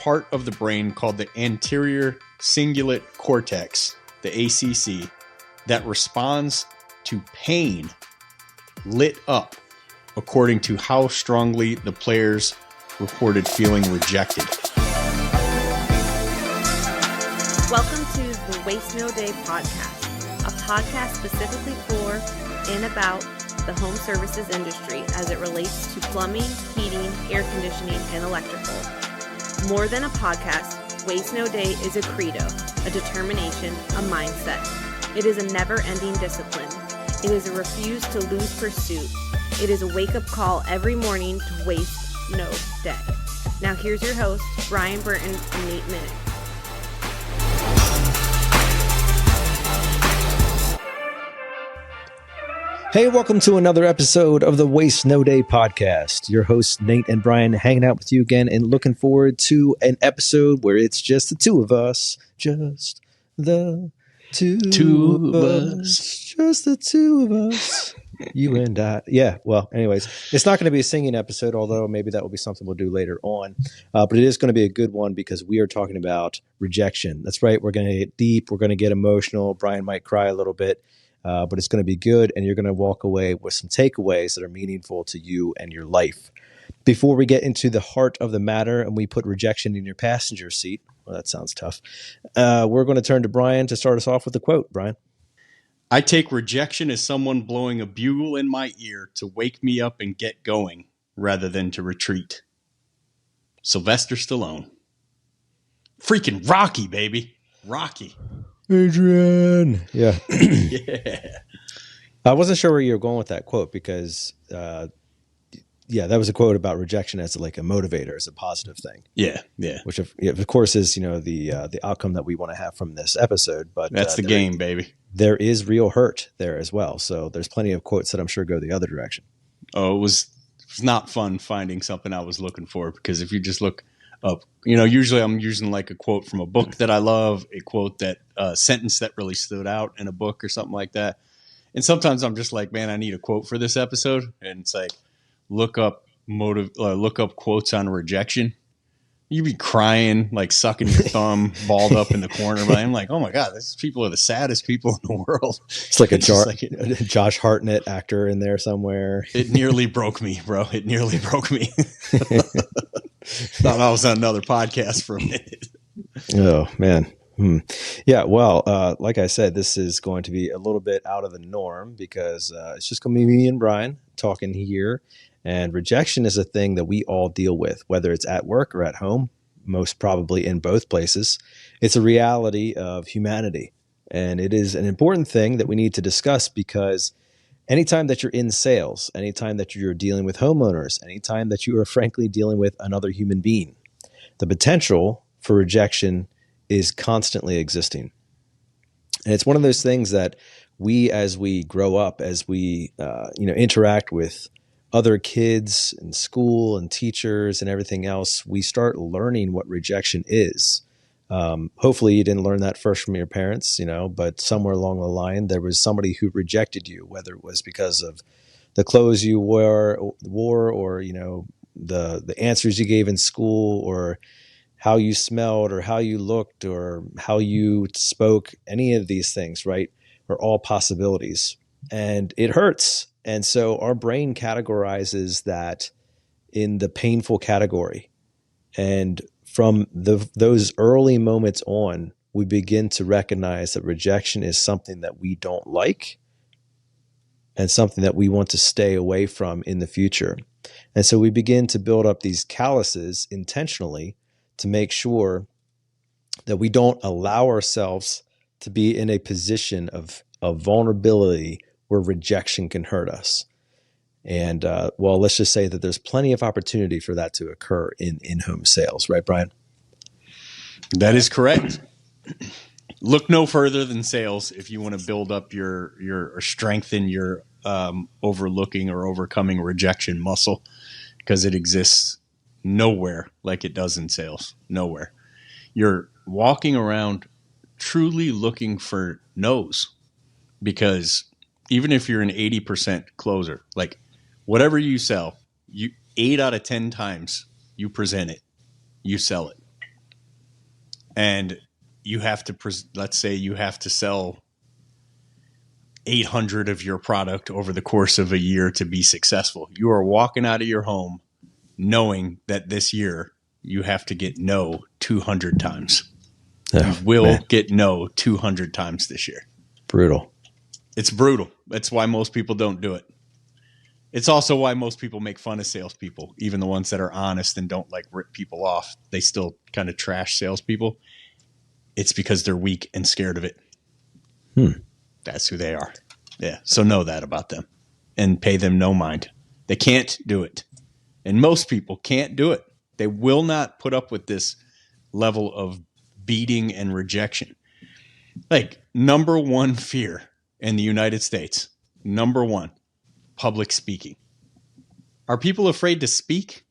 part of the brain called the anterior cingulate cortex, the ACC, that responds to pain lit up according to how strongly the players reported feeling rejected. Welcome to the Waste No Day podcast, a podcast specifically for and about the home services industry as it relates to plumbing, heating, air conditioning, and electrical. More than a podcast, Waste No Day is a credo, a determination, a mindset. It is a never-ending discipline. It is a refuse to lose pursuit. It is a wake-up call every morning to waste no day. Now here's your host, Brian Burton and Nate Minnick. Hey, welcome to another episode of the Waste No Day podcast. Your hosts, Nate and Brian, hanging out with you again and looking forward to an episode where it's just the two of us. Just the two of us. Just the two of us. You and I. Yeah, well, anyways, it's not going to be a singing episode, although maybe that will be something we'll do later on. But it is going to be a good one because we are talking about rejection. That's right. We're going to get deep. We're going to get emotional. Brian might cry a little bit. But it's going to be good, and you're going to walk away with some takeaways that are meaningful to you and your life. Before we get into the heart of the matter and we put rejection in your passenger seat, well, that sounds tough, we're going to turn to Brian to start us off with a quote. Brian? I take rejection as someone blowing a bugle in my ear to wake me up and get going rather than to retreat. Sylvester Stallone. Freaking Rocky, baby. Rocky. Adrian. Yeah. Yeah. I wasn't sure where you were going with that quote because, that was a quote about rejection as like a motivator, as a positive thing. Yeah, yeah. Which of course is, the outcome that we want to have from this episode. But that's the game, baby. There is real hurt there as well. So there's plenty of quotes that I'm sure go the other direction. Oh, it was not fun finding something I was looking for, because if you just look up, usually I'm using like a quote from a book that I love, a quote that sentence that really stood out in a book or something like that. And sometimes I'm just like, man, I need a quote for this episode. And it's like, look up quotes on rejection. You'd be crying, like sucking your thumb, balled up in the corner. But I'm like, oh my God, these people are the saddest people in the world. It's like a Josh Hartnett actor in there somewhere. It nearly broke me, bro. It nearly broke me. Thought I was on another podcast for a minute. Oh, man. Yeah, well, like I said, this is going to be a little bit out of the norm because it's just going to be me and Brian talking here. And rejection is a thing that we all deal with, whether it's at work or at home, most probably in both places. It's a reality of humanity. And it is an important thing that we need to discuss because anytime that you're in sales, anytime that you're dealing with homeowners, anytime that you are frankly dealing with another human being, the potential for rejection is constantly existing. And it's one of those things that we, as we grow up, as we interact with other kids in school and teachers and everything else, we start learning what rejection is. Hopefully you didn't learn that first from your parents, but somewhere along the line, there was somebody who rejected you, whether it was because of the clothes you wore or, the answers you gave in school, or how you smelled or how you looked or how you spoke. Any of these things, right, are all possibilities, and it hurts. And so our brain categorizes that in the painful category. And from those early moments on, we begin to recognize that rejection is something that we don't like and something that we want to stay away from in the future. And so we begin to build up these calluses intentionally to make sure that we don't allow ourselves to be in a position of vulnerability where rejection can hurt us. And let's just say that there's plenty of opportunity for that to occur in in-home sales, right, Brian? That is correct. Look no further than sales if you want to build up your or strengthen your overlooking or overcoming rejection muscle, because it exists nowhere like it does in sales. Nowhere. You're walking around truly looking for no's, because even if you're an 80% closer, like whatever you sell, 8 out of 10 times you present it, you sell it. and you have to, let's say you have to sell 800 of your product over the course of a year to be successful. You are walking out of your home knowing that this year you have to get no 200 times. You will get no 200 times this year. Brutal. It's brutal. That's why most people don't do it. It's also why most people make fun of salespeople, even the ones that are honest and don't like rip people off. They still kind of trash salespeople. It's because they're weak and scared of it. That's who they are. Yeah. So know that about them and pay them no mind. They can't do it. And most people can't do it. They will not put up with this level of beating and rejection. Like, number one fear in the United States, number one, public speaking. Are people afraid to speak?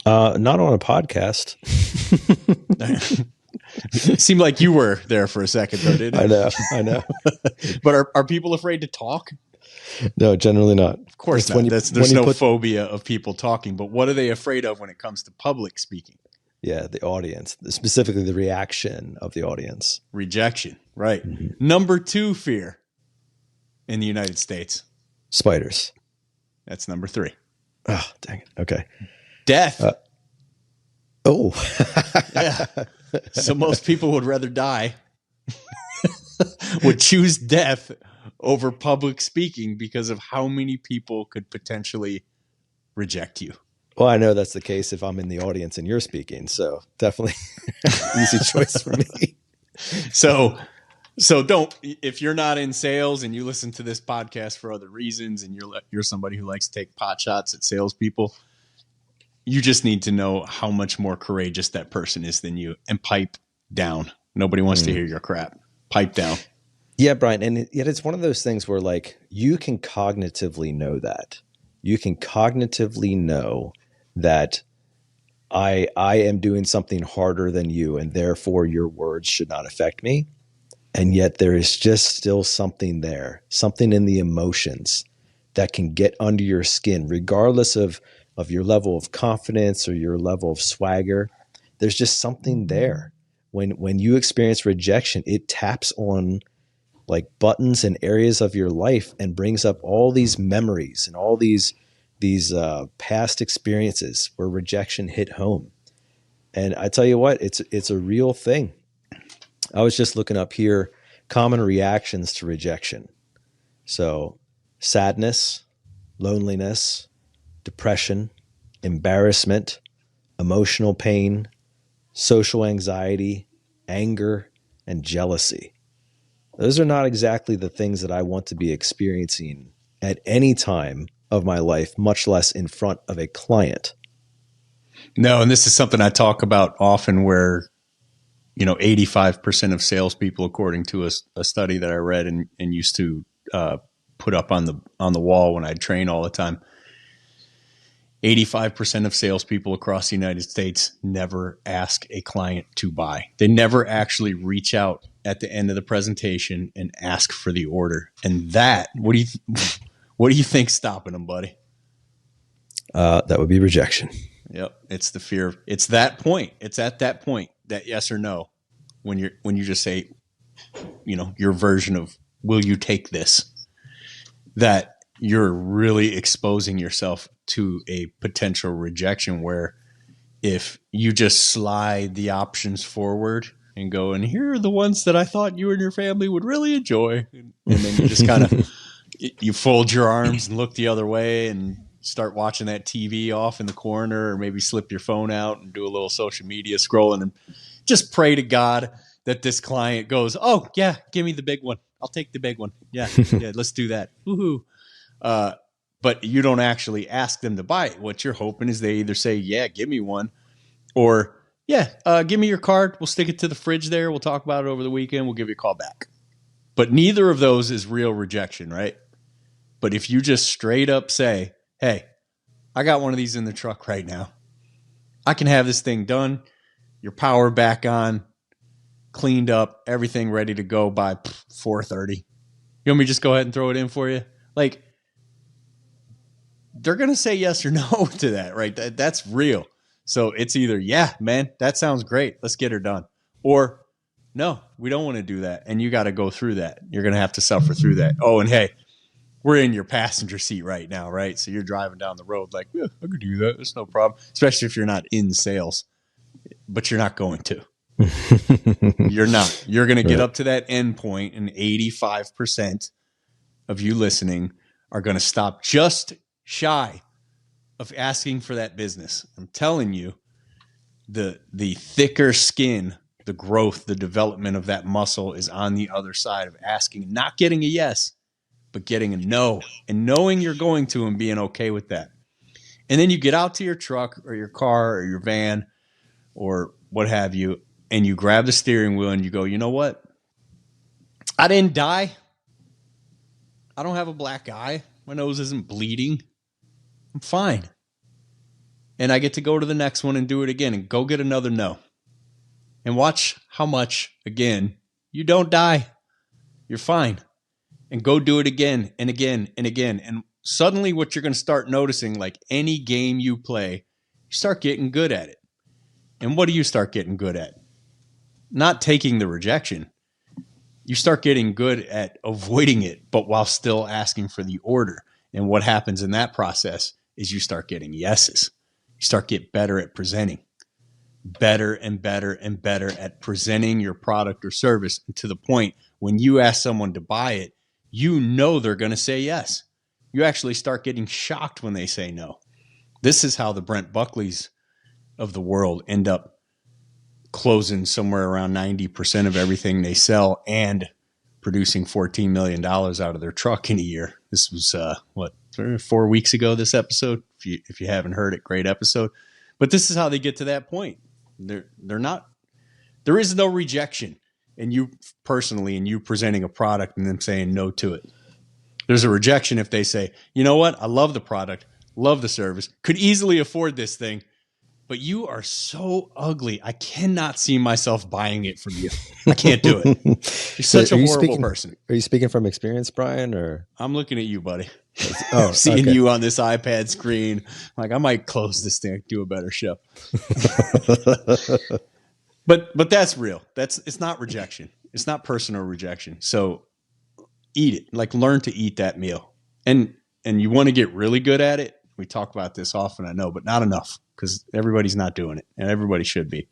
Not on a podcast. It seemed like you were there for a second, though, didn't it? I know. But are people afraid to talk? No, generally not. Of course not. There's no phobia of people talking, but what are they afraid of when it comes to public speaking? Yeah, the audience, specifically the reaction of the audience. Rejection, right. Number two fear in the United States. Spiders. That's number three. Oh, dang it. Okay. Death. Yeah. So most people would rather die, would choose death over public speaking because of how many people could potentially reject you. Well, I know that's the case if I'm in the audience and you're speaking. So definitely easy choice for me. So don't, if you're not in sales and you listen to this podcast for other reasons and you're somebody who likes to take pot shots at salespeople, you just need to know how much more courageous that person is than you, and pipe down. Nobody wants to hear your crap. Pipe down. Yeah, Brian. And yet it's one of those things where, like, you can cognitively know that. You can cognitively know that I am doing something harder than you, and therefore your words should not affect me. And yet there is just still something there, something in the emotions that can get under your skin, regardless of your level of confidence or your level of swagger. There's just something there. When you experience rejection, it taps on like buttons and areas of your life and brings up all these memories and all these past experiences where rejection hit home. And I tell you what, it's a real thing. I was just looking up here, common reactions to rejection. So sadness, loneliness, depression, embarrassment, emotional pain, social anxiety, anger, and jealousy. Those are not exactly the things that I want to be experiencing at any time of my life, much less in front of a client. No, and this is something I talk about often where, 85% of salespeople, according to a study that I read and used to put up on the wall when I'd train all the time, 85% of salespeople across the United States never ask a client to buy. They never actually reach out at the end of the presentation and ask for the order. And that, what do you think's stopping them, buddy? That would be rejection. Yep. It's the fear. It's that point. It's at that point, that yes or no, when you just say, your version of, will you take this? That you're really exposing yourself to a potential rejection, where if you just slide the options forward and go, and here are the ones that I thought you and your family would really enjoy. And then you just kind of, you fold your arms and look the other way and start watching that TV off in the corner, or maybe slip your phone out and do a little social media scrolling and just pray to God that this client goes, oh yeah, give me the big one. I'll take the big one. Yeah. Yeah. Let's do that. Woohoo. But you don't actually ask them to buy it. What you're hoping is they either say, yeah, give me one, or yeah, give me your card. We'll stick it to the fridge there. We'll talk about it over the weekend. We'll give you a call back. But neither of those is real rejection, right? But if you just straight up say, hey, I got one of these in the truck right now. I can have this thing done, your power back on, cleaned up, everything ready to go by 4:30. You want me to just go ahead and throw it in for you? Like, they're going to say yes or no to that, right? That's real. So it's either, yeah, man, that sounds great. Let's get her done. Or no, we don't want to do that. And you got to go through that. You're going to have to suffer through that. Oh, and hey, we're in your passenger seat right now, right? So you're driving down the road like, yeah, I could do that. It's no problem. Especially if you're not in sales, but you're not going to. You're not. You're going to get up to that end point, and 85% of you listening are going to stop just shy of asking for that business. I'm telling you, the thicker skin, the growth, the development of that muscle is on the other side of asking, not getting a yes, but getting a no, and knowing you're going to and being okay with that. And then you get out to your truck or your car or your van or what have you, and you grab the steering wheel and you go, you know what? I didn't die. I don't have a black eye. My nose isn't bleeding. I'm fine. And I get to go to the next one and do it again and go get another no. And watch how much, again, you don't die. You're fine. And go do it again and again and again. And suddenly what you're going to start noticing, like any game you play, you start getting good at it. And what do you start getting good at? Not taking the rejection. You start getting good at avoiding it, but while still asking for the order. And what happens in that process is you start getting yeses. You start getting better at presenting. Better and better and better at presenting your product or service to the point when you ask someone to buy it, you know they're going to say yes. You actually start getting shocked when they say no. This is how the Brent Buckleys of the world end up closing somewhere around 90% of everything they sell and producing $14 million out of their truck in a year. This was, 4 weeks ago, this episode. If you haven't heard it, great episode. But this is how they get to that point. They're not, there is no rejection in you personally and you presenting a product and them saying no to it. There's a rejection if they say, you know what? I love the product, love the service, could easily afford this thing, but you are so ugly. I cannot see myself buying it from you. I can't do it. You're such a horrible person. Are you speaking from experience, Brian, or? I'm looking at you, buddy. Oh, seeing you on this iPad screen. Like, I might close this thing, do a better show. But that's real. It's not rejection. It's not personal rejection. So eat it. Like, learn to eat that meal. And you want to get really good at it. We talk about this often, I know, but not enough, because everybody's not doing it, and everybody should be.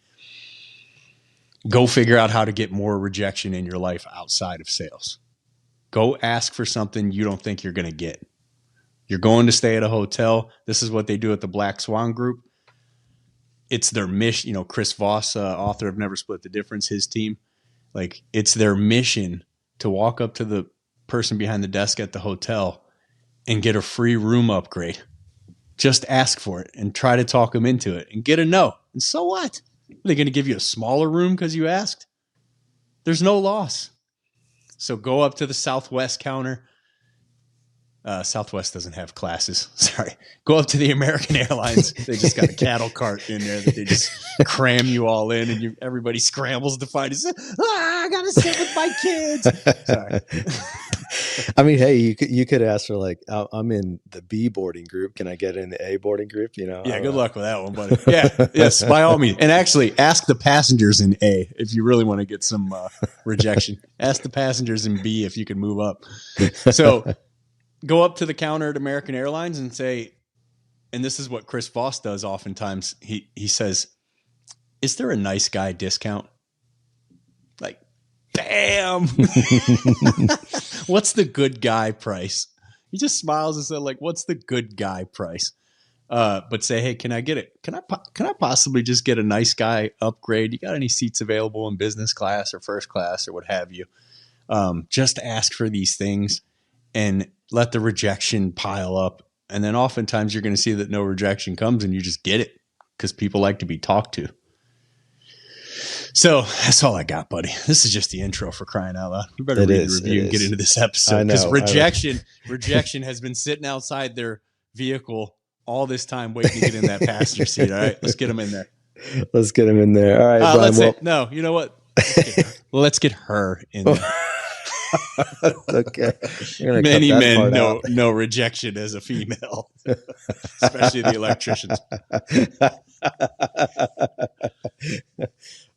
Go figure out how to get more rejection in your life outside of sales. Go ask for something you don't think you're going to get. You're going to stay at a hotel. This is what they do at the Black Swan Group. It's their mission. You know, Chris Voss, author of Never Split the Difference, his team, like, it's their mission to walk up to the person behind the desk at the hotel and get a free room upgrade. Just ask for it and try to talk them into it and get a no. And so what? Are they going to give you a smaller room because you asked? There's no loss. So go up to the Southwest counter. Southwest doesn't have classes. Sorry. Go up to the American Airlines. They just got a cattle cart in there that they just cram you all in, and everybody scrambles to find it. I got to sit with my kids. Sorry. I mean, hey, you could ask for, like, I'm in the B boarding group. Can I get in the A boarding group? You know? Yeah, good luck with that one, buddy. Yeah, yes, by all means. And actually, ask the passengers in A if you really want to get some rejection. Ask the passengers in B if you can move up. So go up to the counter at American Airlines and say, and this is what Chris Voss does oftentimes. He says, "Is there a nice guy discount?" Like, bam. What's the good guy price? He just smiles and said, like, what's the good guy price? But say, hey, can I get it? Can I possibly just get a nice guy upgrade? You got any seats available in business class or first class or what have you? Just ask for these things and let the rejection pile up. And then oftentimes you're going to see that no rejection comes and you just get it because people like to be talked to. So that's all I got, buddy. This is just the intro, for crying out loud. We better read the review and get into this episode, because rejection has been sitting outside their vehicle all this time waiting to get in that passenger seat. All right, let's get them in there. Let's get them in there. All right, Brian. No, you know what? Let's get her in there. Okay. You're gonna cut Many that men part know rejection as a female, especially the electricians.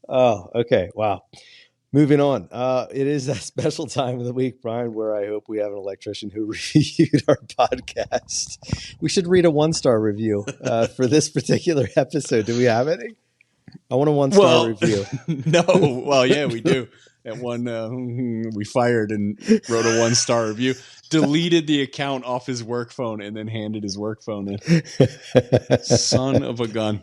Oh, okay. Wow. Moving on. It is that special time of the week, Brian, where I hope we have an electrician who reviewed our podcast. We should read a 1-star review for this particular episode. Do we have any? I want a 1-star review. No. Well, yeah, we do. That one we fired and wrote a 1-star review. Deleted the account off his work phone and then handed his work phone in. Son of a gun.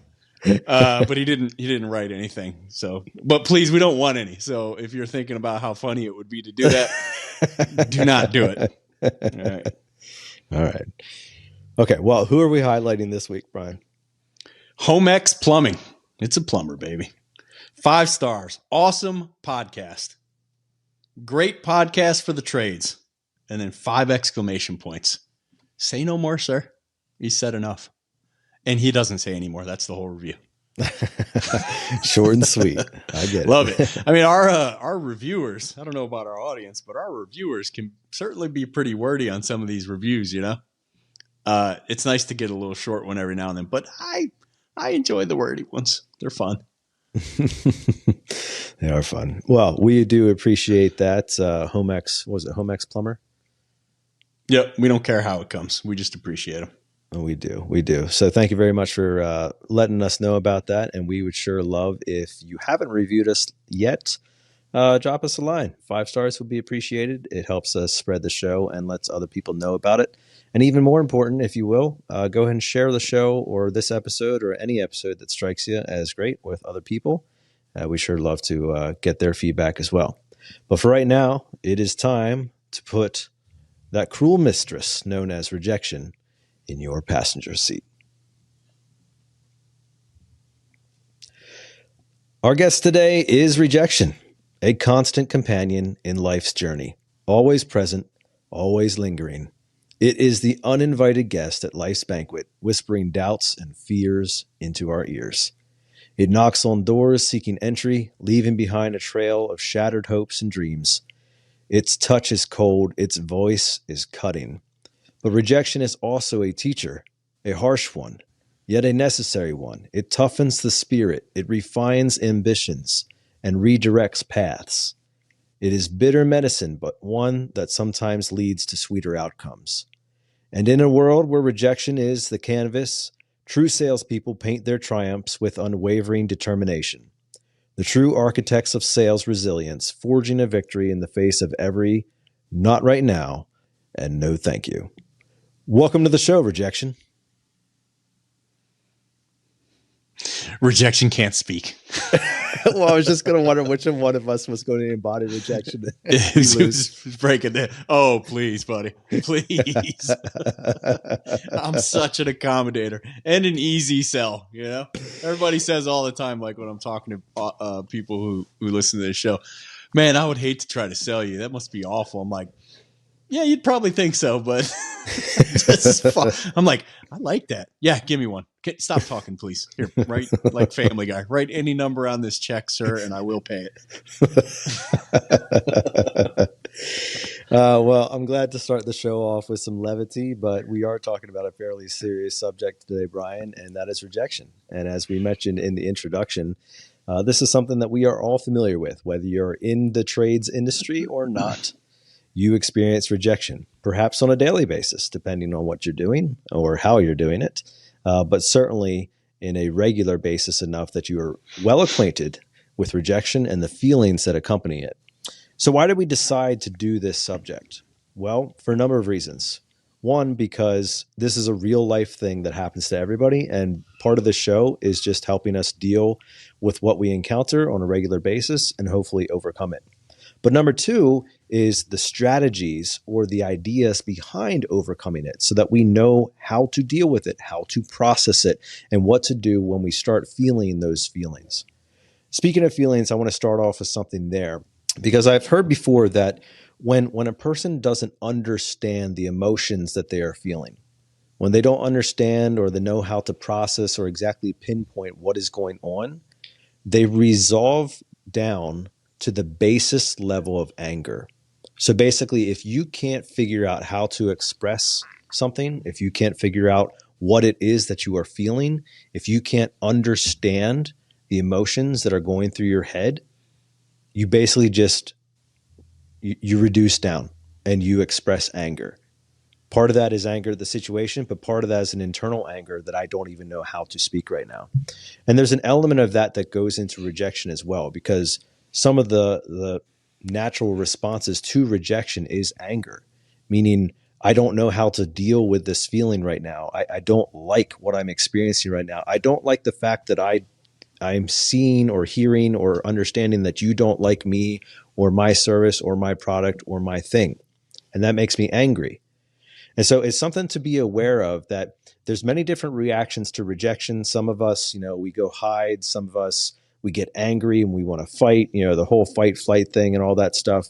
But he didn't write anything. So, but please, we don't want any. So if you're thinking about how funny it would be to do that, do not do it. All right. Okay. Well, who are we highlighting this week, Brian? Homex Plumbing. It's a plumber, baby. 5 stars. Awesome podcast. Great podcast for the trades. And then 5 exclamation points. Say no more, sir. He said enough. And he doesn't say anymore. That's the whole review. Short and sweet. I get it. Love it. I mean, our reviewers, I don't know about our audience, but our reviewers can certainly be pretty wordy on some of these reviews, you know? It's nice to get a little short one every now and then, but I enjoy the wordy ones. They're fun. They are fun. Well, we do appreciate that. Homex, was it Homex Plumber? Yep. We don't care how it comes. We just appreciate them. We do. So thank you very much for letting us know about that. And we would sure love, if you haven't reviewed us yet, drop us a line. 5 stars would be appreciated. It helps us spread the show and lets other people know about it. And even more important, if you will, go ahead and share the show or this episode or any episode that strikes you as great with other people. We sure love to get their feedback as well. But for right now, it is time to put that cruel mistress known as rejection in your passenger seat. Our guest today is rejection, a constant companion in life's journey, always present, always lingering. It is the uninvited guest at life's banquet, whispering doubts and fears into our ears. It knocks on doors seeking entry, leaving behind a trail of shattered hopes and dreams. Its touch is cold, its voice is cutting. But rejection is also a teacher, a harsh one, yet a necessary one. It toughens the spirit, it refines ambitions, and redirects paths. It is bitter medicine, but one that sometimes leads to sweeter outcomes. And in a world where rejection is the canvas, true salespeople paint their triumphs with unwavering determination. The true architects of sales resilience, forging a victory in the face of every "not right now" and "no thank you." Welcome to the show, Rejection. Rejection can't speak. Well, I was just going to wonder which one of us was going to embody rejection. Who's breaking it? Oh, please, buddy. Please. I'm such an accommodator and an easy sell, you know? Everybody says all the time, like when I'm talking to people who listen to this show, man, I would hate to try to sell you. That must be awful. I'm like, yeah, you'd probably think so, but I'm like, I like that. Yeah, give me one. Stop talking, please. Here, write like Family Guy. Write any number on this check, sir, and I will pay it. Well, I'm glad to start the show off with some levity, but we are talking about a fairly serious subject today, Brian, and that is rejection. And as we mentioned in the introduction, this is something that we are all familiar with, whether you're in the trades industry or not. You experience rejection, perhaps on a daily basis, depending on what you're doing or how you're doing it, but certainly in a regular basis enough that you are well acquainted with rejection and the feelings that accompany it. So why did we decide to do this subject? Well, for a number of reasons. One, because this is a real life thing that happens to everybody, and part of the show is just helping us deal with what we encounter on a regular basis and hopefully overcome it. But number two is the strategies or the ideas behind overcoming it so that we know how to deal with it, how to process it, and what to do when we start feeling those feelings. Speaking of feelings, I want to start off with something there because I've heard before that when a person doesn't understand the emotions that they are feeling, when they don't understand or they know how to process or exactly pinpoint what is going on, they resolve down to the basest level of anger. So basically, if you can't figure out how to express something, if you can't figure out what it is that you are feeling, if you can't understand the emotions that are going through your head, you basically just you reduce down and you express anger. Part of that is anger at the situation, but part of that is an internal anger that I don't even know how to speak right now. And there's an element of that that goes into rejection as well, because some of the natural responses to rejection is anger, meaning I don't know how to deal with this feeling right now. I don't like what I'm experiencing right now. I don't like the fact that I'm seeing or hearing or understanding that you don't like me or my service or my product or my thing. And that makes me angry. And so it's something to be aware of, that there's many different reactions to rejection. Some of us, we go hide. Some of us, we get angry and we want to fight, the whole fight flight thing and all that stuff.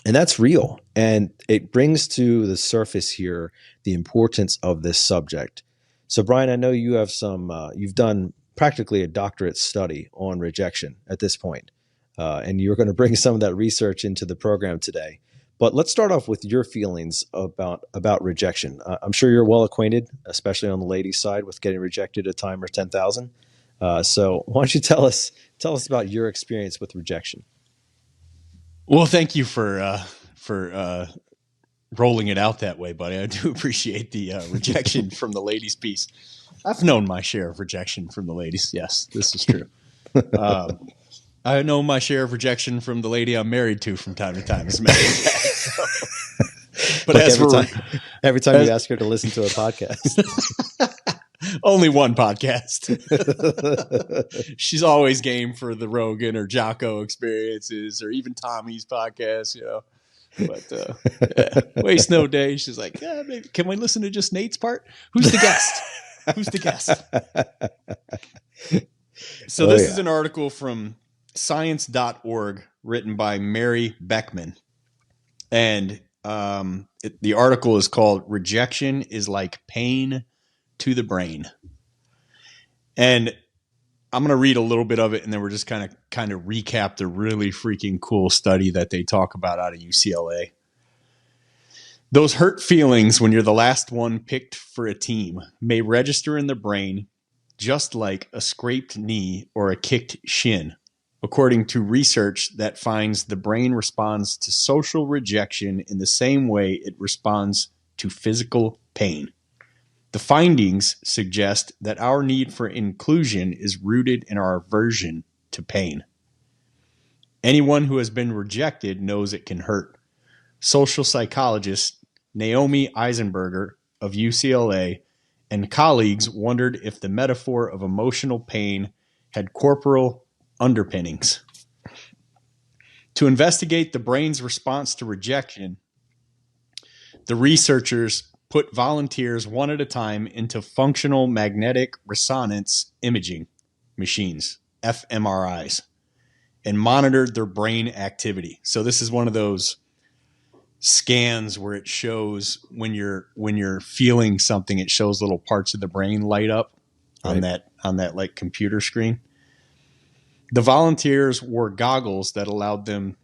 And that's real. And it brings to the surface here the importance of this subject. So Brian, I know you have you've done practically a doctorate study on rejection at this point. And you're going to bring some of that research into the program today. But let's start off with your feelings about rejection. I'm sure you're well acquainted, especially on the ladies' side, with getting rejected a time or 10,000. So why don't you tell us about your experience with rejection? Well, thank you for rolling it out that way, buddy. I do appreciate the rejection from the ladies piece. I've known my share of rejection from the ladies. Yes, this is true. I know my share of rejection from the lady I'm married to from time to time, as a matter of fact. So. But like every time you ask her to listen to a podcast, only one podcast. She's always game for the Rogan or Jocko experiences, or even Tommy's podcast, But waste no day. She's like, maybe, can we listen to just Nate's part? Who's the guest? Who's the guest? So this is an article from science.org written by Mary Beckman. And the article is called "Rejection is Like Pain to the Brain." And I'm going to read a little bit of it, and then we're just kind of recap the really freaking cool study that they talk about out of UCLA. Those hurt feelings when you're the last one picked for a team may register in the brain just like a scraped knee or a kicked shin, according to research that finds the brain responds to social rejection in the same way it responds to physical pain. The findings suggest that our need for inclusion is rooted in our aversion to pain. Anyone who has been rejected knows it can hurt. Social psychologist Naomi Eisenberger of UCLA and colleagues wondered if the metaphor of emotional pain had corporal underpinnings. To investigate the brain's response to rejection, the researchers put volunteers one at a time into functional magnetic resonance imaging machines, fMRIs, and monitored their brain activity. So this is one of those scans where it shows when you're feeling something, it shows little parts of the brain light up on that like computer screen. The volunteers wore goggles that allowed them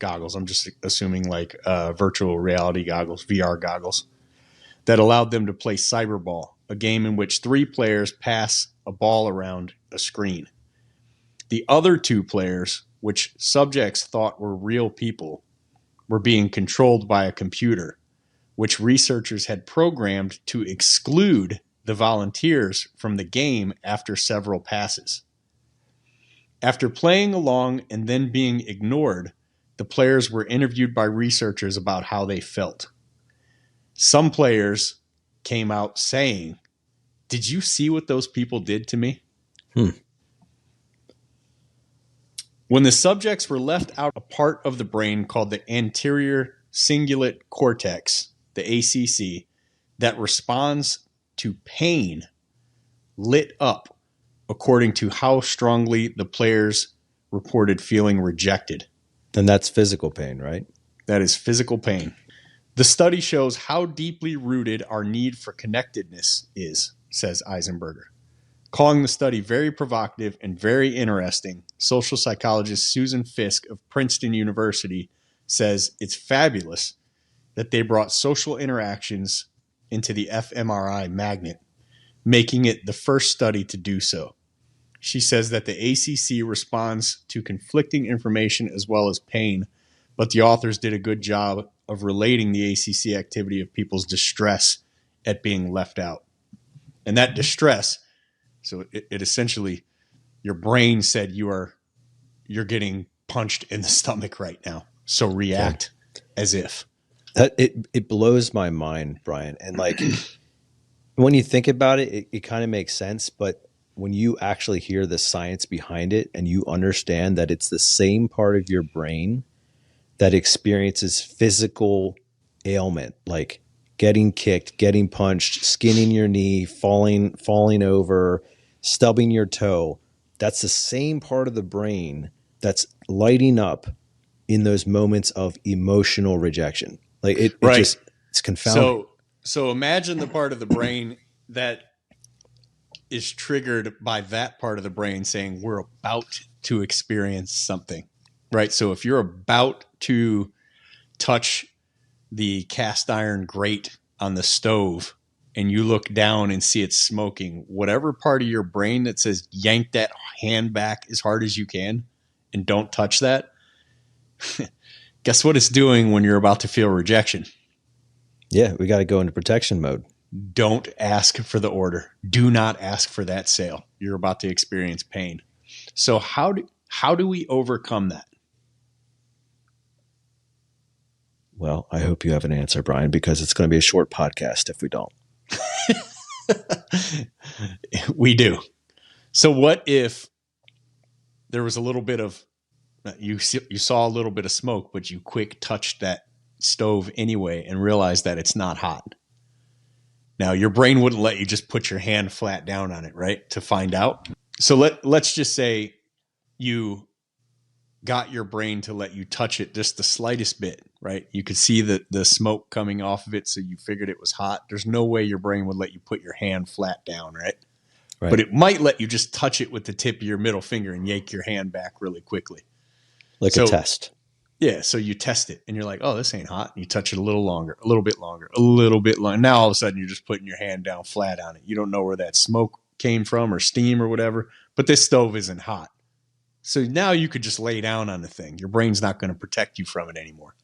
I'm just assuming like virtual reality goggles, VR goggles, that allowed them to play Cyberball, a game in which 3 players pass a ball around a screen. The other 2 players, which subjects thought were real people, were being controlled by a computer, which researchers had programmed to exclude the volunteers from the game after several passes. After playing along and then being ignored, the players were interviewed by researchers about how they felt. Some players came out saying, "Did you see what those people did to me?" When the subjects were left out, a part of the brain called the anterior cingulate cortex, the ACC, that responds to pain lit up according to how strongly the players reported feeling rejected. And that's physical pain, right? That is physical pain. The study shows how deeply rooted our need for connectedness is, says Eisenberger. Calling the study very provocative and very interesting, social psychologist Susan Fisk of Princeton University says it's fabulous that they brought social interactions into the fMRI magnet, making it the first study to do so. She says that the ACC responds to conflicting information as well as pain, but the authors did a good job of relating the ACC activity of people's distress at being left out. And that distress, so it essentially, your brain said you're getting punched in the stomach right now. So react as if. It blows my mind, Brian. And like when you think about it, it kind of makes sense. But when you actually hear the science behind it and you understand that it's the same part of your brain that experiences physical ailment, like getting kicked, getting punched, skinning your knee, falling over, stubbing your toe, that's the same part of the brain that's lighting up in those moments of emotional rejection. Like it's confounding. So imagine the part of the brain that is triggered by that part of the brain saying we're about to experience something, right? So if you're about to touch the cast iron grate on the stove and you look down and see it smoking, whatever part of your brain that says yank that hand back as hard as you can and don't touch that, guess what it's doing when you're about to feel rejection? Yeah, we got to go into protection mode. Don't ask for the order. Do not ask for that sale. You're about to experience pain. So how do we overcome that? Well, I hope you have an answer, Brian, because it's going to be a short podcast if we don't. We do. So what if there was a little bit of, you saw a little bit of smoke, but you quick touched that stove anyway and realized that it's not hot? Now, your brain wouldn't let you just put your hand flat down on it, right, to find out. So let's just say you got your brain to let you touch it just the slightest bit, right? You could see the smoke coming off of it, so you figured it was hot. There's no way your brain would let you put your hand flat down, right? But it might let you just touch it with the tip of your middle finger and yank your hand back really quickly. Like a test. Yeah, so you test it, and you're like, oh, this ain't hot. And you touch it a little longer, a little bit longer, a little bit longer. Now, all of a sudden, you're just putting your hand down flat on it. You don't know where that smoke came from or steam or whatever, but this stove isn't hot. So now you could just lay down on the thing. Your brain's not going to protect you from it anymore.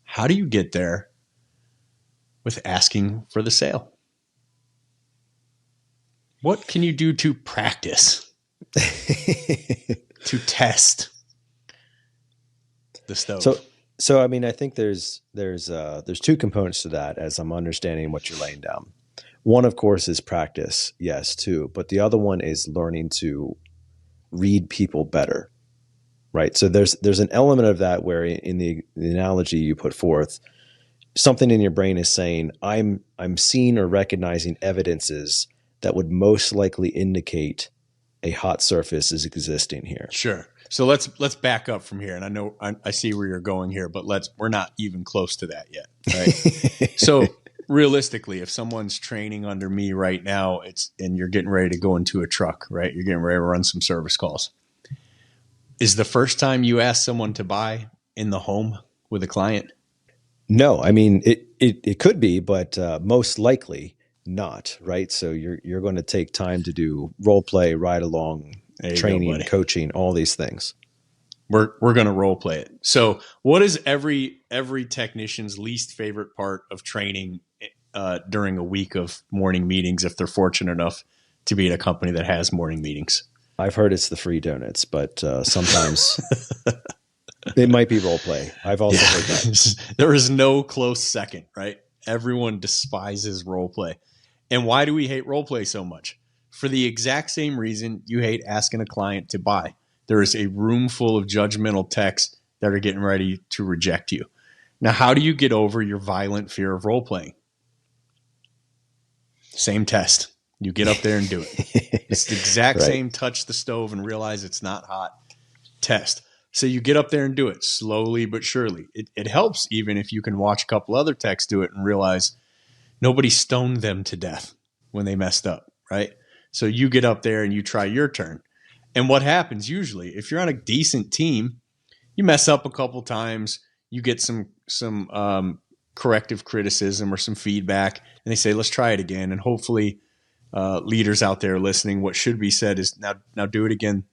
How do you get there with asking for the sale? What can you do to practice, to test the stove? So I mean, I think there's two components to that as I'm understanding what you're laying down. One, of course, is practice. Yes, too. But the other one is learning to read people better, right? So there's an element of that where in the analogy you put forth, something in your brain is saying, I'm seeing or recognizing evidences that would most likely indicate a hot surface is existing here. Sure. So let's back up from here. And I know I see where you're going here, but we're not even close to that yet. Right. So realistically, if someone's training under me right now, and you're getting ready to go into a truck, right? You're getting ready to run some service calls. Is the first time you ask someone to buy in the home with a client? No, I mean, it could be, but most likely not, right? So you're going to take time to do role play, ride along, training, coaching, all these things. We're going to role play it. So what is every technician's least favorite part of training during a week of morning meetings, if they're fortunate enough to be at a company that has morning meetings? I've heard it's the free donuts, but sometimes it might be role play. I've also heard that. There is no close second, right? Everyone despises role play. And why do we hate role play so much? For the exact same reason you hate asking a client to buy. There is a room full of judgmental techs that are getting ready to reject you. Now, how do you get over your violent fear of role playing? Same test. You get up there and do it. It's the exact same touch the stove and realize it's not hot test. So you get up there and do it slowly but surely. It helps even if you can watch a couple other techs do it and realize nobody stoned them to death when they messed up, right? So you get up there and you try your turn. And what happens usually, if you're on a decent team, you mess up a couple times, you get some corrective criticism or some feedback, and they say, let's try it again. And hopefully leaders out there listening, what should be said is now do it again.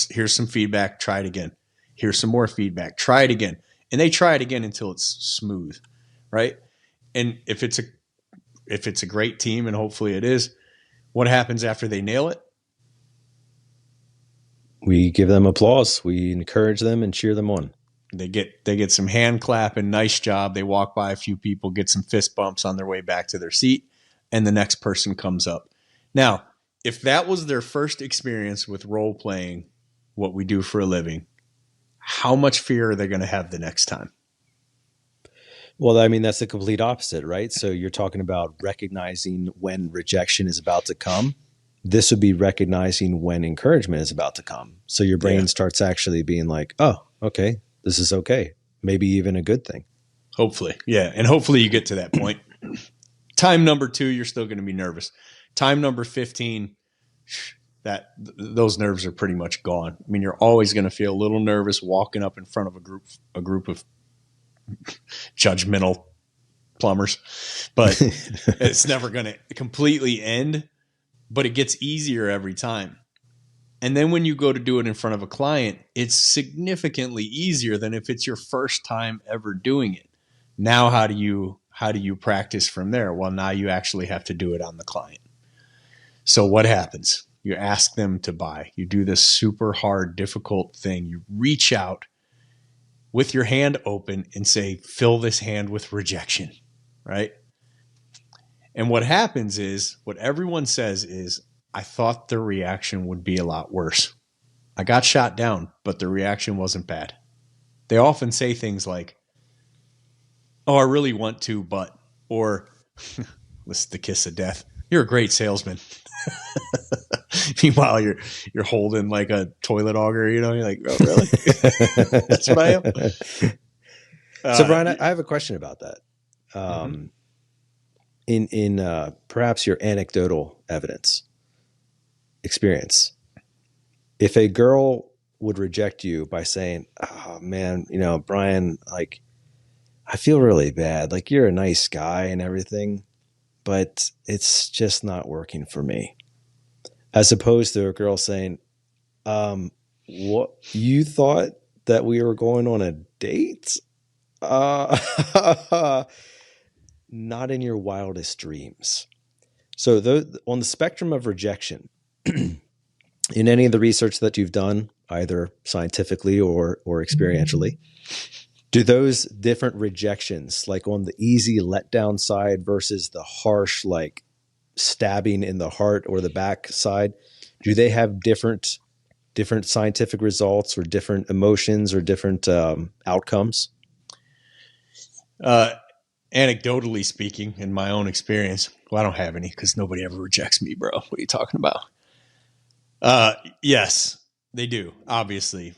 Here's some feedback. Try it again. Here's some more feedback. Try it again. And they try it again until it's smooth, right? And if it's a great team, and hopefully it is, what happens after they nail it? We give them applause. We encourage them and cheer them on. They get some hand clapping, nice job. They walk by a few people, get some fist bumps on their way back to their seat, and the next person comes up. Now, if that was their first experience with role playing, what we do for a living, how much fear are they going to have the next time? Well, I mean, that's the complete opposite, right? So you're talking about recognizing when rejection is about to come. This would be recognizing when encouragement is about to come. So your brain starts actually being like, oh, okay, this is okay. Maybe even a good thing. Hopefully. Yeah. And hopefully you get to that point. Time number 2, you're still going to be nervous. Time number 15, those nerves are pretty much gone. I mean, you're always going to feel a little nervous walking up in front of a group of judgmental plumbers, but it's never going to completely end, but it gets easier every time. And then when you go to do it in front of a client, it's significantly easier than if it's your first time ever doing it. Now, how do you practice from there? Well, now you actually have to do it on the client. So what happens? You ask them to buy. You do this super hard, difficult thing. You reach out with your hand open and say, fill this hand with rejection, right? And what happens is, what everyone says is, I thought the reaction would be a lot worse. I got shot down, but the reaction wasn't bad. They often say things like, oh, I really want to, but, or listen, the kiss of death. You're a great salesman. Meanwhile, you're holding like a toilet auger, you're like, oh, really? That's what I am. So, Brian, I have a question about that. In perhaps your anecdotal experience, if a girl would reject you by saying, oh man, Brian, like, I feel really bad. Like, you're a nice guy and everything, but it's just not working for me. As opposed to a girl saying, what, you thought that we were going on a date? Not in your wildest dreams. So on the spectrum of rejection, in any of the research that you've done, either scientifically or experientially, do those different rejections, like on the easy letdown side versus the harsh, like stabbing in the heart or the back side, do they have different scientific results or different emotions or different outcomes? Anecdotally speaking, in my own experience, well, I don't have any because nobody ever rejects me, bro. What are you talking about? Yes, they do, obviously.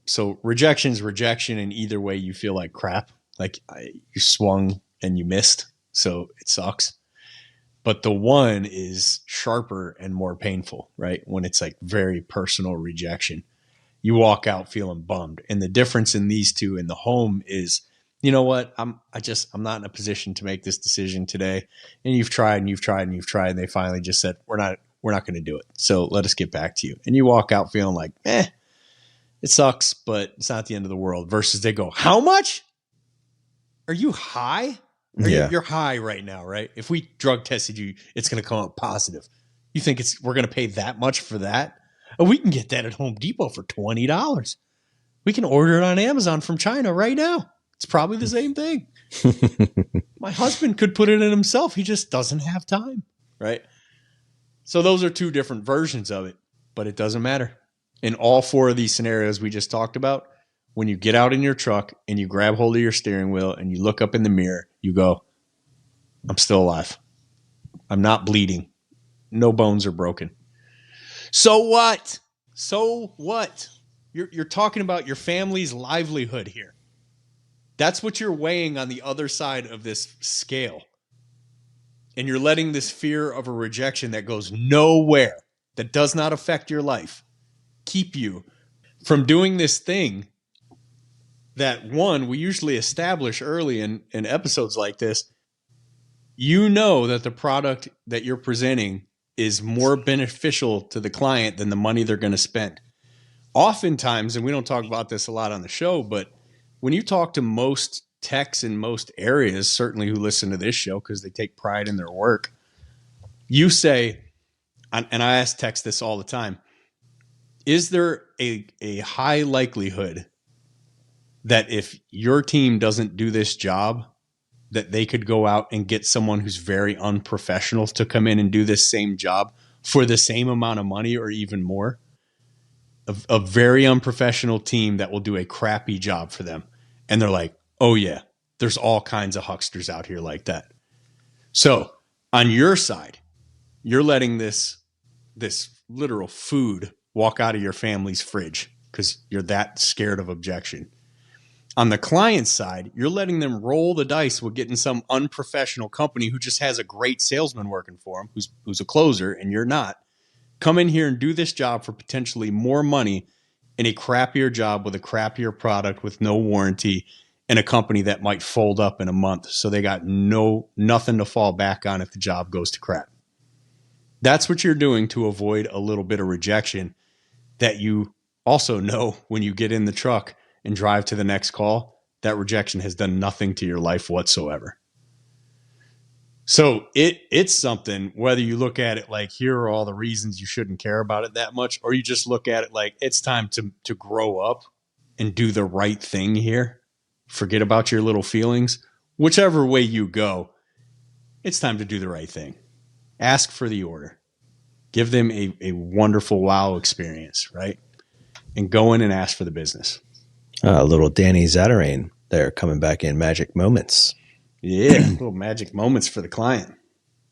So rejection's rejection, and either way you feel like crap. Like you swung and you missed, so it sucks. But the one is sharper and more painful, right? When it's like very personal rejection, you walk out feeling bummed. And the difference in these two in the home is, you know what? I'm not in a position to make this decision today. And you've tried and you've tried and you've tried. And they finally just said, we're not going to do it. So let us get back to you. And you walk out feeling like, it sucks, but it's not the end of the world. Versus they go, how much? Are you high? You're high right now, right? If we drug tested you, it's going to come up positive. You think we're going to pay that much for that? Oh, we can get that at Home Depot for $20. We can order it on Amazon from China right now. It's probably the same thing. My husband could put it in himself. He just doesn't have time, right? So those are two different versions of it, but it doesn't matter. In all 4 of these scenarios we just talked about, when you get out in your truck and you grab hold of your steering wheel and you look up in the mirror, you go, I'm still alive. I'm not bleeding. No bones are broken. So what? So what? You're talking about your family's livelihood here. That's what you're weighing on the other side of this scale. And you're letting this fear of a rejection that goes nowhere, that does not affect your life, keep you from doing this thing that one, we usually establish early in episodes like this, you know that the product that you're presenting is more beneficial to the client than the money they're going to spend. Oftentimes, and we don't talk about this a lot on the show, but when you talk to most techs in most areas, certainly who listen to this show because they take pride in their work, you say, and I ask techs this all the time, is there a high likelihood that if your team doesn't do this job, that they could go out and get someone who's very unprofessional to come in and do this same job for the same amount of money or even more? A very unprofessional team that will do a crappy job for them. And they're like, oh yeah, there's all kinds of hucksters out here like that. So on your side, you're letting this literal food walk out of your family's fridge because you're that scared of objection. On the client side, you're letting them roll the dice with getting some unprofessional company who just has a great salesman working for them, who's a closer, and you're not. Come in here and do this job for potentially more money in a crappier job with a crappier product with no warranty and a company that might fold up in a month. So they got nothing to fall back on if the job goes to crap. That's what you're doing to avoid a little bit of rejection that you also know when you get in the truck and drive to the next call, that rejection has done nothing to your life whatsoever. So it's something, whether you look at it like, here are all the reasons you shouldn't care about it that much, or you just look at it like it's time to grow up and do the right thing here. Forget about your little feelings. Whichever way you go, it's time to do the right thing. Ask for the order. Give them a wonderful wow experience, right? And go in and ask for the business. Little Danny Zatarain there coming back in, magic moments. Yeah, little magic moments for the client.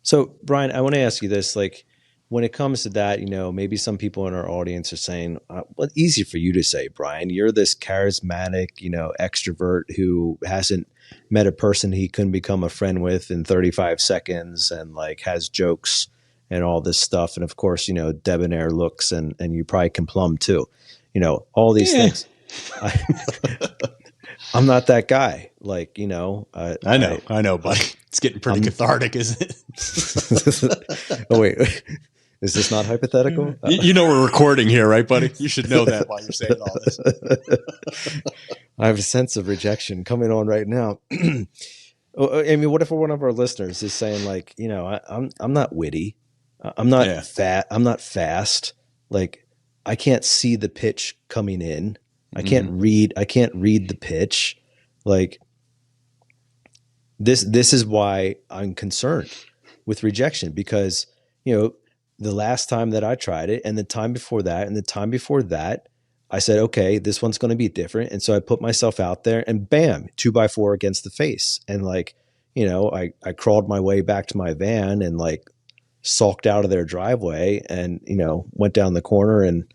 So, Brian, I want to ask you this, like, when it comes to that, maybe some people in our audience are saying, well, easy for you to say, Brian, you're this charismatic, extrovert who hasn't met a person he couldn't become a friend with in 35 seconds and like has jokes and all this stuff. And of course, debonair looks and you probably can plumb too, all these things. I'm not that guy. Like, I know, buddy. It's getting pretty cathartic, isn't it? Oh, wait. Is this not hypothetical? We're recording here, right, buddy? You should know that while you're saying all this. I have a sense of rejection coming on right now. I mean, what if one of our listeners is saying like, I'm not witty. I'm not fat. I'm not fast. Like, I can't see the pitch coming in. I can't read the pitch. Like, this is why I'm concerned with rejection, because, the last time that I tried it and the time before that and the time before that, I said, okay, this one's going to be different. And so I put myself out there and bam, 2x4 against the face. And like, I crawled my way back to my van and like sulked out of their driveway and, went down the corner and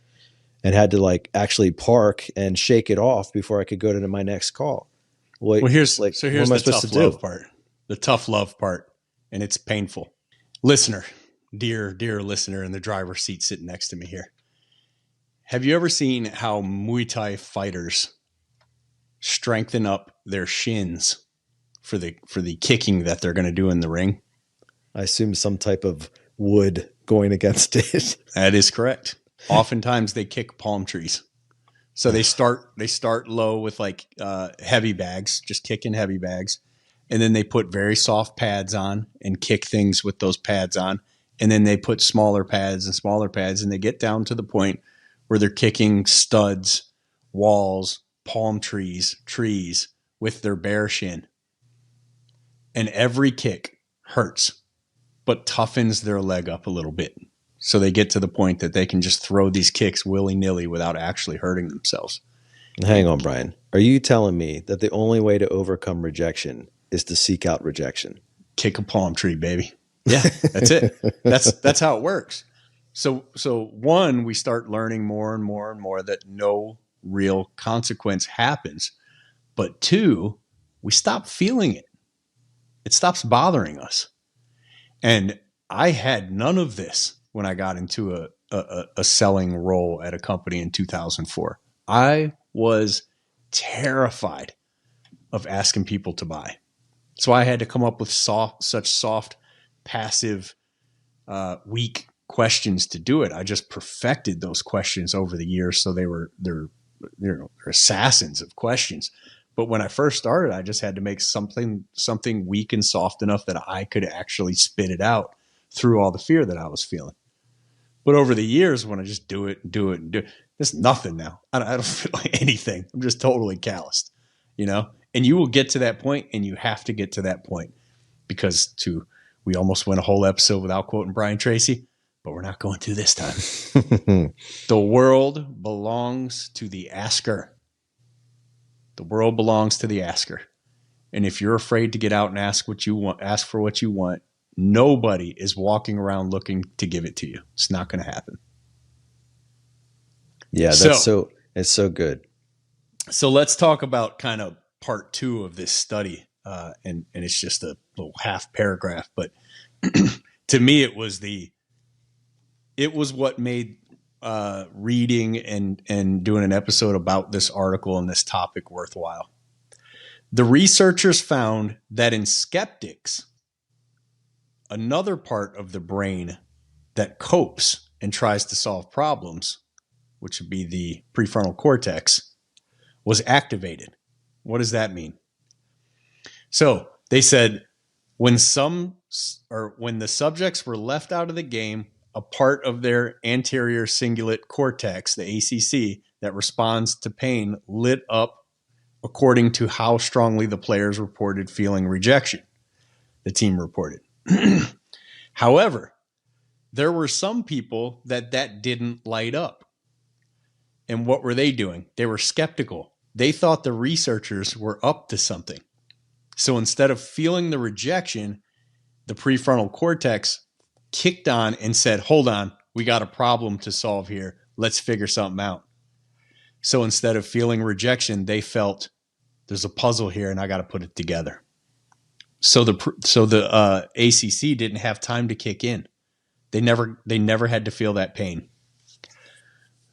had to like actually park and shake it off before I could go to my next call. Here's the tough love part, the tough love part. And it's painful. Listener, dear listener in the driver's seat sitting next to me here. Have you ever seen how Muay Thai fighters strengthen up their shins for the kicking that they're going to do in the ring? I assume some type of wood going against it. That is correct. Oftentimes they kick palm trees. So they start low with like heavy bags, just kicking heavy bags. And then they put very soft pads on and kick things with those pads on. And then they put smaller pads and they get down to the point where they're kicking studs, walls, palm trees with their bare shin. And every kick hurts, but toughens their leg up a little bit. So they get to the point that they can just throw these kicks willy-nilly without actually hurting themselves. Hang on, Brian. Are you telling me that the only way to overcome rejection is to seek out rejection? Kick a palm tree, baby. Yeah, that's it. That's how it works. So one, we start learning more and more and more that no real consequence happens. But two, we stop feeling it. It stops bothering us. And I had none of this when I got into a selling role at a company in 2004. I was terrified of asking people to buy. So I had to come up with such soft, passive, weak questions to do it. I just perfected those questions over the years, so they're assassins of questions. But when I first started, I just had to make something weak and soft enough that I could actually spit it out through all the fear that I was feeling. But over the years, when I just do it, there's nothing now. I don't feel like anything. I'm just totally calloused, And you will get to that point, and you have to get to that point, because we almost went a whole episode without quoting Brian Tracy, but we're not going to this time. The world belongs to the asker. The world belongs to the asker. And if you're afraid to get out and ask for what you want, nobody is walking around looking to give it to you. It's not going to happen. Yeah, it's so good. So let's talk about kind of part 2 of this study. And it's just a little half paragraph, but to me, it was what made reading and doing an episode about this article and this topic worthwhile. The researchers found that in skeptics, another part of the brain that copes and tries to solve problems, which would be the prefrontal cortex, was activated. What does that mean? So they said when the subjects were left out of the game, a part of their anterior cingulate cortex, the ACC, that responds to pain lit up according to how strongly the players reported feeling rejection, the team reported. However, there were some people that didn't light up. And what were they doing? They were skeptical. They thought the researchers were up to something. So instead of feeling the rejection, the prefrontal cortex kicked on and said, hold on, we got a problem to solve here. Let's figure something out. So instead of feeling rejection, they felt there's a puzzle here and I got to put it together. So the ACC didn't have time to kick in. They never had to feel that pain.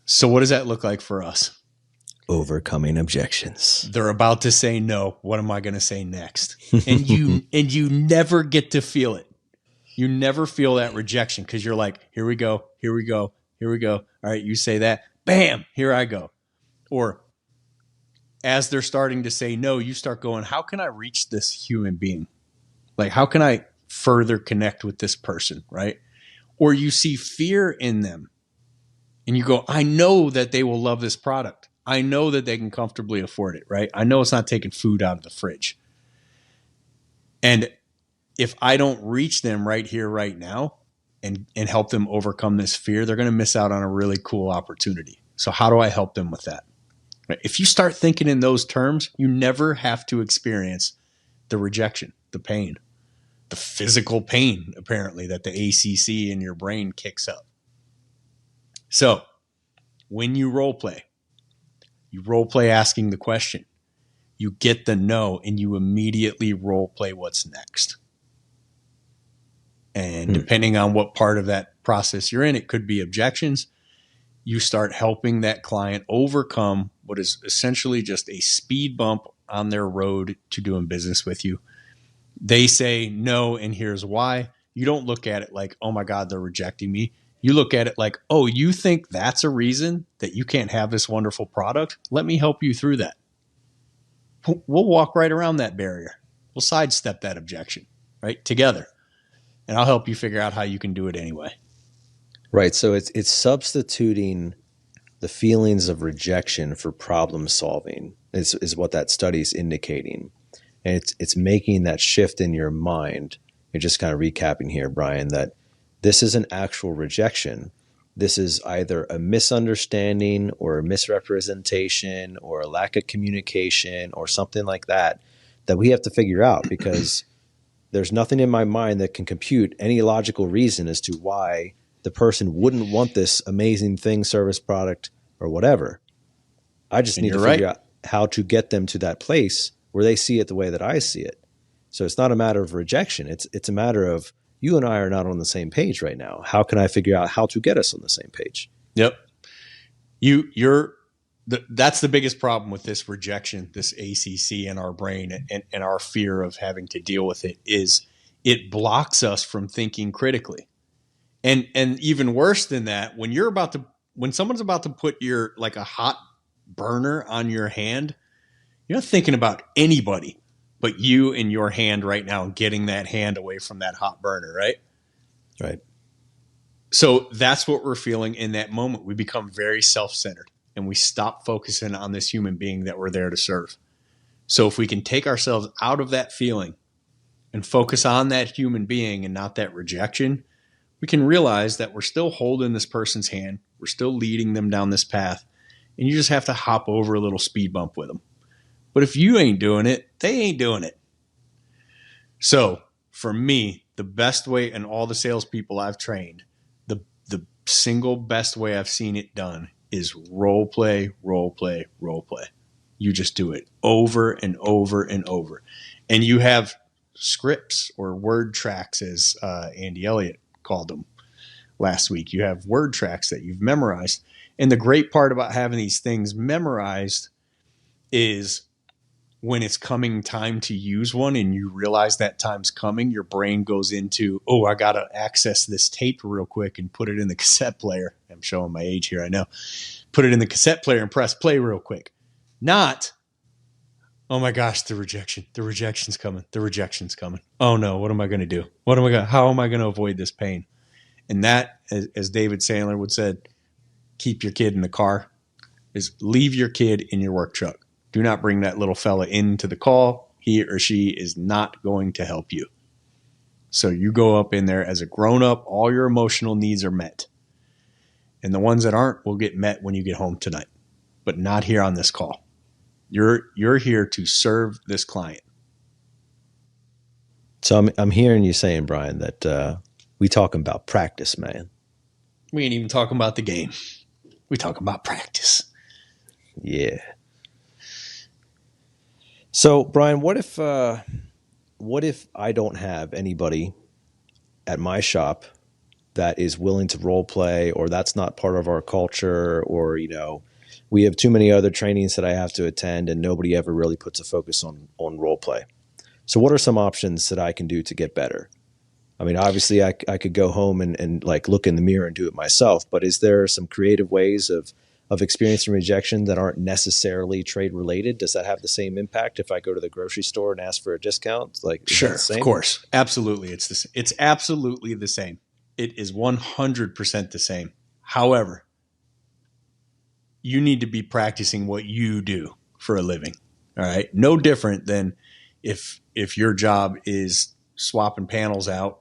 So what does that look like for us? Overcoming objections. They're about to say no. What am I going to say next? And you never get to feel it. You never feel that rejection because you're like, here we go. All right, you say that. Bam, here I go. Or as they're starting to say no, you start going, how can I reach this human being? Like, how can I further connect with this person, right? Or you see fear in them and you go, I know that they will love this product. I know that they can comfortably afford it, right? I know it's not taking food out of the fridge. And if I don't reach them right here, right now, and help them overcome this fear, they're going to miss out on a really cool opportunity. So how do I help them with that? If you start thinking in those terms, you never have to experience the rejection, the pain, the physical pain, apparently, that the ACC in your brain kicks up. So when you role play asking the question, you get the no, and you immediately role play what's next. And depending on what part of that process you're in, it could be objections. You start helping that client overcome what is essentially just a speed bump on their road to doing business with you. They say no, and here's why. You don't look at it like, oh my God, they're rejecting me. You look at it like, oh, you think that's a reason that you can't have this wonderful product? Let me help you through that. We'll walk right around that barrier. We'll sidestep that objection, right? Together. And I'll help you figure out how you can do it anyway. Right. So it's substituting the feelings of rejection for problem solving is what that study is indicating. And it's making that shift in your mind. And just kind of recapping here, Brian, that this is an actual rejection. This is either a misunderstanding or a misrepresentation or a lack of communication or something like that we have to figure out, because there's nothing in my mind that can compute any logical reason as to why the person wouldn't want this amazing thing, service, product, or whatever. I just need to figure out how to get them to that place where they see it the way that I see it. So it's not a matter of rejection. It's a matter of, you and I are not on the same page right now. How can I figure out how to get us on the same page? Yep. You're that's the biggest problem with this rejection, this ACC in our brain, and our fear of having to deal with it is it blocks us from thinking critically. And even worse than that, when someone's about to put like a hot burner on your hand, you're not thinking about anybody but you and your hand right now and getting that hand away from that hot burner, right? Right. So that's what we're feeling in that moment. We become very self-centered and we stop focusing on this human being that we're there to serve. So if we can take ourselves out of that feeling and focus on that human being and not that rejection, we can realize that we're still holding this person's hand. We're still leading them down this path. And you just have to hop over a little speed bump with them. But if you ain't doing it, they ain't doing it. So for me, the best way, and all the salespeople I've trained, the single best way I've seen it done is role play, role play, role play. You just do it over and over and over. And you have scripts or word tracks, as Andy Elliott called them last week. You have word tracks that you've memorized. And the great part about having these things memorized is when it's coming time to use one and you realize that time's coming, your brain goes into, oh, I got to access this tape real quick and put it in the cassette player. I'm showing my age here, I know. Put it in the cassette player and press play real quick. Not, oh my gosh, the rejection's coming. The rejection's coming. Oh no, what am I going to do? How am I going to avoid this pain? And that, as David Sandler would said, keep your kid in the car, is leave your kid in your work truck. Do not bring that little fella into the call. He or she is not going to help you. So you go up in there as a grown-up, all your emotional needs are met. And the ones that aren't will get met when you get home tonight, but not here on this call. You're here to serve this client. So I'm hearing you saying, Brian, that we talking about practice, man. We ain't even talking about the game. We talking about practice. Yeah. So, Brian, what if I don't have anybody at my shop that is willing to role play, or that's not part of our culture, or, we have too many other trainings that I have to attend and nobody ever really puts a focus on role play. So what are some options that I can do to get better? I mean, obviously I could go home and like look in the mirror and do it myself, but is there some creative ways of experiencing rejection that aren't necessarily trade related? Does that have the same impact if I go to the grocery store and ask for a discount? Like, sure, of course. Absolutely. It's absolutely the same. It is 100% the same. However, you need to be practicing what you do for a living. All right. No different than if your job is swapping panels out,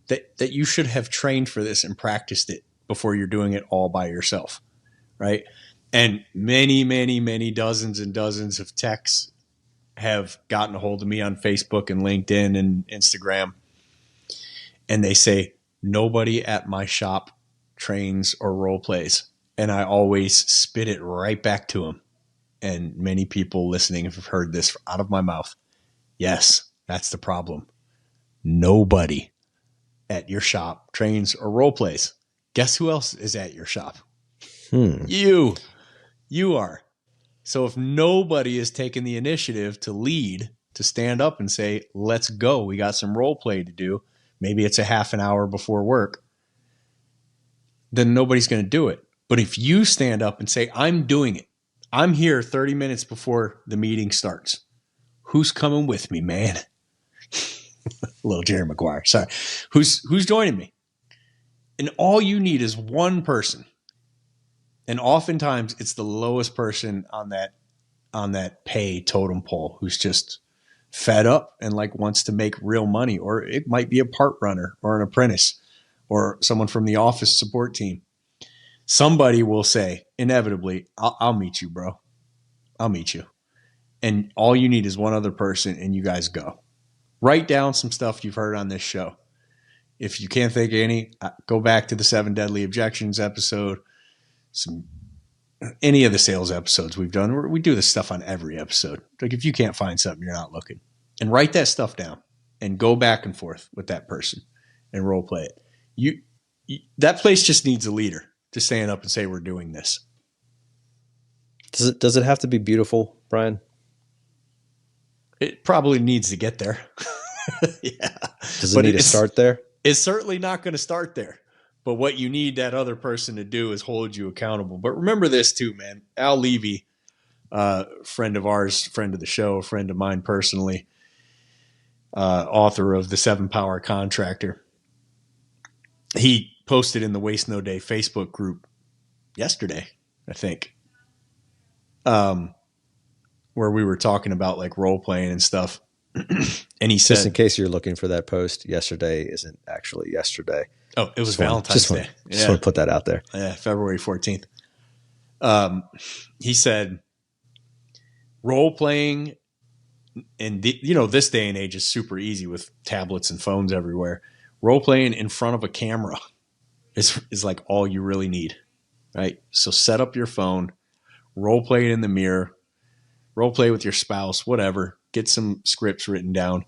that you should have trained for this and practiced it before you're doing it all by yourself. Right. And many, many, many dozens and dozens of techs have gotten a hold of me on Facebook and LinkedIn and Instagram. And they say, nobody at my shop trains or role plays. And I always spit it right back to them. And many people listening have heard this out of my mouth. Yes, that's the problem. Nobody at your shop trains or role plays. Guess who else is at your shop? You are. So if nobody is taking the initiative to lead, to stand up and say, let's go, we got some role play to do. Maybe it's a half an hour before work. Then nobody's going to do it. But if you stand up and say, I'm doing it. I'm here 30 minutes before the meeting starts. Who's coming with me, man? Little Jerry Maguire. Sorry. Who's joining me? And all you need is one person. And oftentimes it's the lowest person on that pay totem pole who's just fed up and like wants to make real money. Or it might be a part runner or an apprentice or someone from the office support team. Somebody will say, inevitably, I'll meet you, bro. I'll meet you. And all you need is one other person and you guys go. Write down some stuff you've heard on this show. If you can't think of any, go back to the 7 Deadly Objections episode. Any of the sales episodes we've done. We do this stuff on every episode. Like if you can't find something, you're not looking. And write that stuff down and go back and forth with that person and role play it. That place just needs a leader to stand up and say, we're doing this. Does it have to be beautiful, Brian? It probably needs to get there. Yeah. Does it need to start there? It's certainly not going to start there. But what you need that other person to do is hold you accountable. But remember this too, man. Al Levy, friend of ours, friend of the show, a friend of mine personally, author of The 7 Power Contractor. He posted in the Waste No Day Facebook group yesterday, I think, where we were talking about like role playing and stuff. And he said, just in case you're looking for that post, yesterday isn't actually yesterday. Oh, it was Valentine's Day. Just want to put that out there. Yeah, February 14th. He said, role playing, and this day and age is super easy with tablets and phones everywhere. Role playing in front of a camera is like all you really need, right? So set up your phone, role play it in the mirror, role play with your spouse, whatever. Get some scripts written down,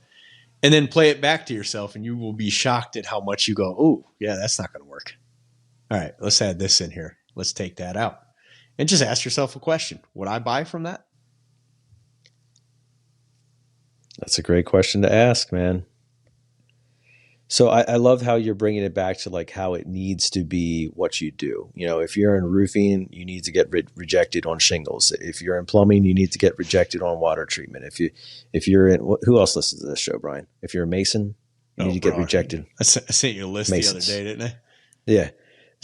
and then play it back to yourself, and you will be shocked at how much you go, oh, yeah, that's not going to work. All right, let's add this in here. Let's take that out. And just ask yourself a question. Would I buy from that? That's a great question to ask, man. So I love how you're bringing it back to like how it needs to be what you do. If you're in roofing, you need to get rejected on shingles. If you're in plumbing, you need to get rejected on water treatment. If you're in, who else listens to this show, Brian? If you're a mason, you need to get rejected. I sent you a list Masons. The other day, didn't I? Yeah.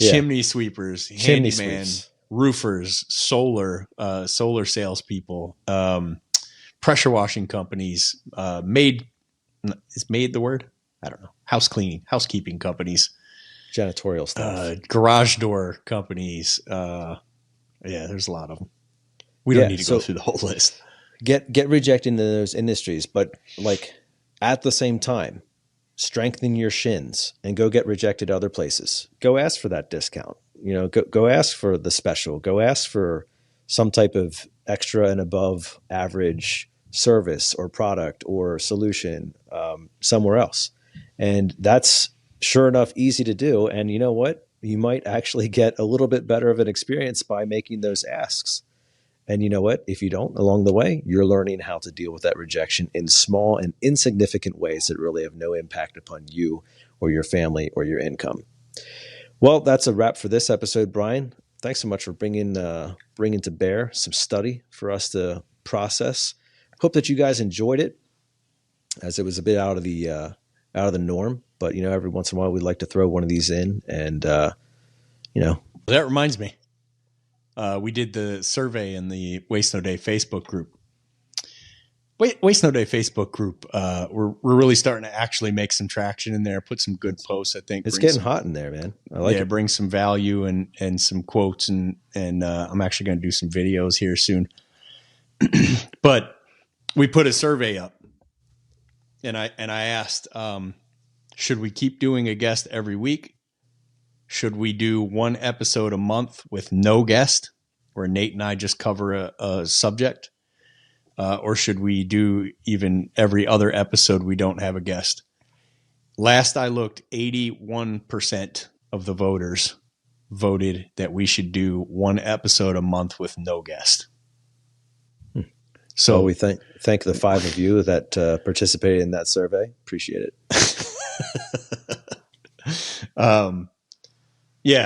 Chimney sweepers, handyman, roofers, solar salespeople, pressure washing companies, is maid the word? I don't know. Housekeeping companies, janitorial stuff, garage door companies. Yeah, there's a lot of them. We don't need to go through the whole list. Get rejected in those industries, but like at the same time, strengthen your shins and go get rejected other places. Go ask for that discount. Go ask for the special. Go ask for some type of extra and above average service or product or solution somewhere else. And that's sure enough easy to do. And you know what? You might actually get a little bit better of an experience by making those asks. And you know what? If you don't, along the way, you're learning how to deal with that rejection in small and insignificant ways that really have no impact upon you or your family or your income. Well, that's a wrap for this episode, Brian. Thanks so much for bringing to bear some study for us to process. Hope that you guys enjoyed it, as it was a bit out of the norm, but every once in a while we'd like to throw one of these in, and that reminds me, we did the survey in the Waste No Day Facebook group. Waste No Day Facebook group, we're really starting to actually make some traction in there, put some good posts. I think it's getting hot in there, man. I like it. Bring some value and some quotes, and I'm actually going to do some videos here soon. But we put a survey up. And I asked, should we keep doing a guest every week? Should we do one episode a month with no guest, where Nate and I just cover a subject? Or should we do even every other episode we don't have a guest? Last I looked, 81% of the voters voted that we should do one episode a month with no guest. So we thank the 5 of you that participated in that survey. Appreciate it.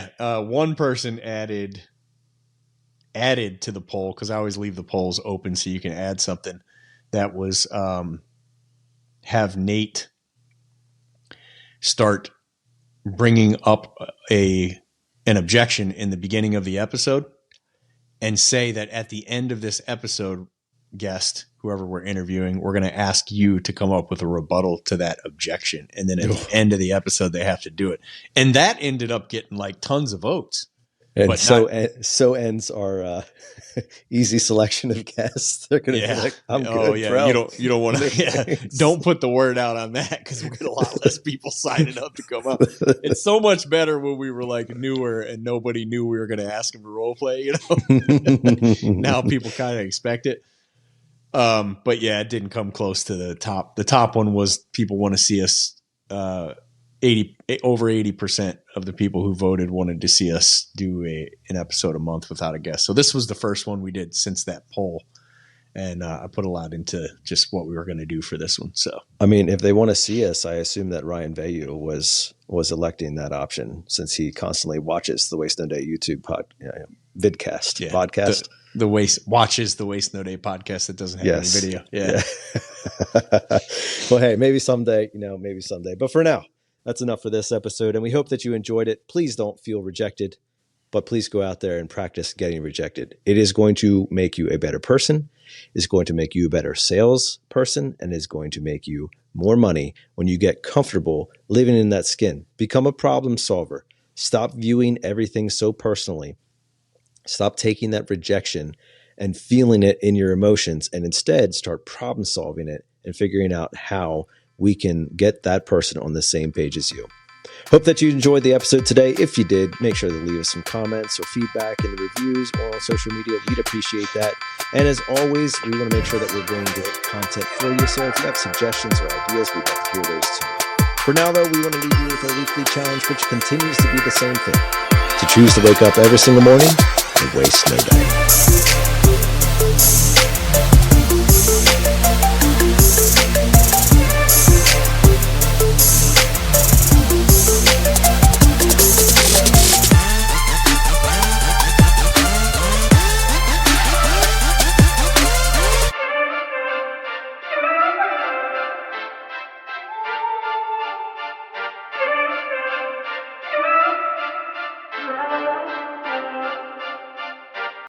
One person added to the poll, because I always leave the polls open so you can add something. That was have Nate start bringing up an objection in the beginning of the episode, and say that at the end of this episode, guest, whoever we're interviewing, we're going to ask you to come up with a rebuttal to that objection. And then at the end of the episode, they have to do it. And that ended up getting like tons of votes. And but so ends our easy selection of guests. They're going to be like, I'm good, bro. You don't want to, don't put the word out on that, because we'll get a lot less people signing up to come up. It's so much better when we were like newer and nobody knew we were going to ask them to role play, Now people kind of expect it. But yeah, it didn't come close to the top. The top one was people want to see us over 80% of the people who voted wanted to see us do an episode a month without a guest. So this was the first one we did since that poll. And I put a lot into just what we were going to do for this one. So, I mean, if they want to see us, I assume that Ryan Vayu was electing that option since he constantly watches the Waste No Day YouTube vidcast podcast. Watches the Waste No Day podcast that doesn't have any video. Yeah. Well, hey, maybe someday. But for now, that's enough for this episode. And we hope that you enjoyed it. Please don't feel rejected, but please go out there and practice getting rejected. It is going to make you a better person. It's going to make you a better sales person, and is going to make you more money when you get comfortable living in that skin. Become a problem solver. Stop viewing everything so personally. Stop taking that rejection and feeling it in your emotions, and instead start problem solving it and figuring out how we can get that person on the same page as you. Hope that you enjoyed the episode today. If you did, make sure to leave us some comments or feedback in the reviews or on social media. We'd appreciate that. And as always, we want to make sure that we're bringing great content for you. So if you have suggestions or ideas, we'd like to hear those too. For now, though, we want to leave you with our weekly challenge, which continues to be the same thing: to choose to wake up every single morning and waste no day.